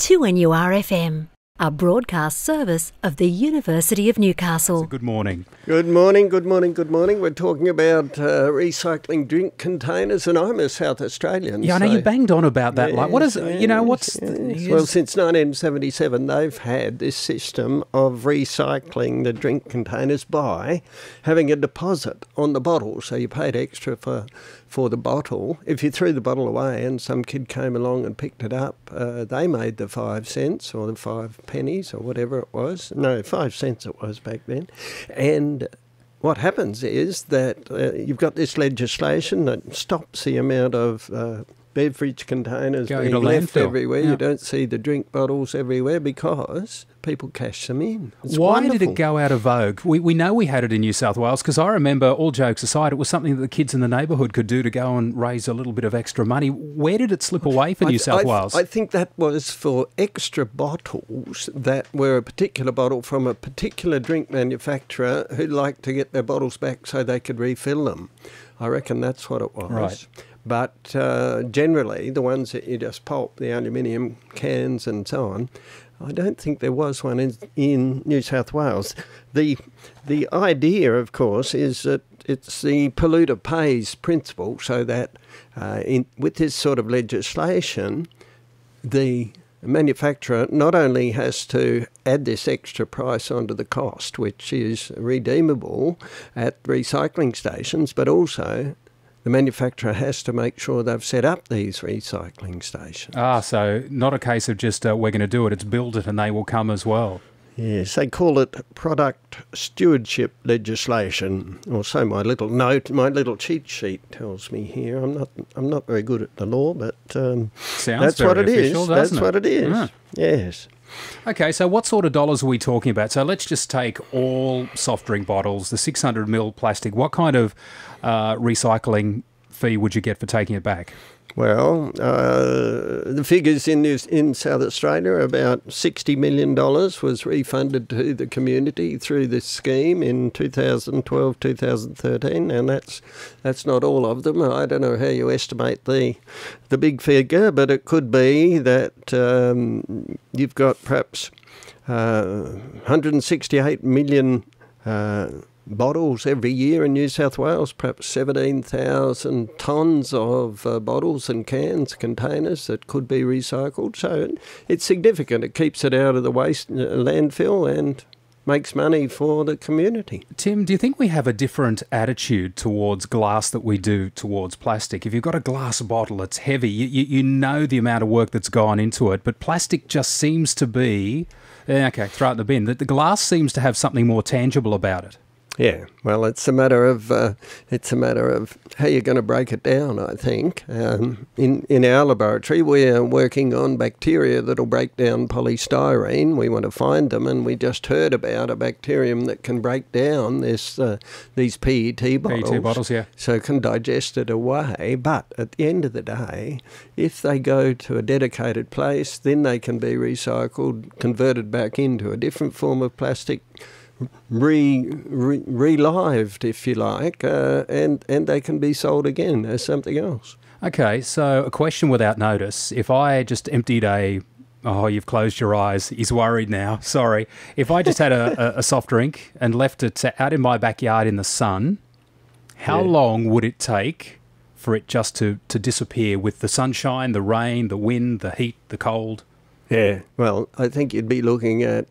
2NURFM, a broadcast service of the University of Newcastle. Good morning. Good morning, good morning, good morning. We're talking about recycling drink containers, and I'm a South Australian. Yeah, I know you banged on about that. Yes, like, what is, yes, you know, what's... yes. Well, since 1977, they've had this system of recycling the drink containers by having a deposit on the bottle. So you paid extra for the bottle. If you threw the bottle away and some kid came along and picked it up, they made the 5 cents or the 5 pennies or whatever it was. No, 5 cents it was back then. And what happens is that you've got this legislation that stops the amount of beverage containers being left everywhere. Yeah. You don't see the drink bottles everywhere because people cash them in. It's Why wonderful. did it go out of vogue? We know we had it in New South Wales because I remember, all jokes aside, it was something that the kids in the neighbourhood could do to go and raise a little bit of extra money. Where did it slip away for New South Wales? I think that was for extra bottles that were a particular bottle from a particular drink manufacturer who liked to get their bottles back so they could refill them. I reckon that's what it was. Right. But generally, the ones that you just pulp, the aluminium cans and so on, I don't think there was one in New South Wales. The idea, of course, is that it's the polluter pays principle, so that with this sort of legislation, the manufacturer not only has to add this extra price onto the cost, which is redeemable at recycling stations, but also the manufacturer has to make sure they've set up these recycling stations. So not a case of just we're going to do it, it's build it and they will come as well. Yes, they call it product stewardship legislation, or so my little note, my little cheat sheet tells me here. I'm not very good at the law, but that's what it is. That's what it is. Yeah. Yes. Okay, so what sort of dollars are we talking about? So let's just take all soft drink bottles, the 600ml plastic. What kind of recycling fee would you get for taking it back? Well, the figures in South Australia are about $60 million was refunded to the community through this scheme in 2012, 2013, and that's not all of them. I don't know how you estimate the big figure, but it could be that you've got perhaps 168 million bottles every year in New South Wales, perhaps 17,000 tonnes of bottles and cans, containers that could be recycled. So it's significant. It keeps it out of the waste landfill and makes money for the community. Tim, do you think we have a different attitude towards glass that we do towards plastic? If you've got a glass bottle, it's heavy. You know the amount of work that's gone into it, but plastic just seems to be, okay, throw it in the bin. The glass seems to have something more tangible about it. Yeah, well, it's a matter of how you're going to break it down, I think. In our laboratory, we're working on bacteria that'll break down polystyrene. We want to find them, and we just heard about a bacterium that can break down these PET bottles. PET bottles, yeah. So it can digest it away. But at the end of the day, if they go to a dedicated place, then they can be recycled, converted back into a different form of plastic, relived, if you like, and they can be sold again as something else. Okay, so a question without notice. If I just emptied you've closed your eyes, he's worried now, sorry. If I just had a soft drink and left it out in my backyard in the sun, how long would it take for it just to disappear with the sunshine, the rain, the wind, the heat, the cold? Yeah, well, I think you'd be looking at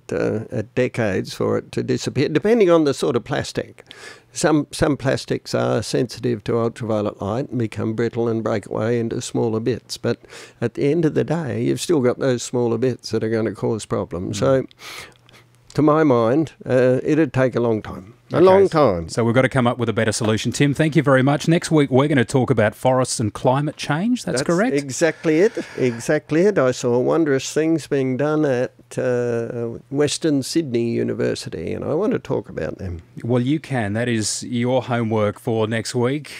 decades for it to disappear, depending on the sort of plastic. Some plastics are sensitive to ultraviolet light and become brittle and break away into smaller bits. But at the end of the day, you've still got those smaller bits that are going to cause problems. So, to my mind, it'd take a long time. A long time. So we've got to come up with a better solution. Tim, thank you very much. Next week, we're going to talk about forests and climate change. That's correct? Exactly it. Exactly it. I saw wondrous things being done at Western Sydney University, and I want to talk about them. Well, you can. That is your homework for next week.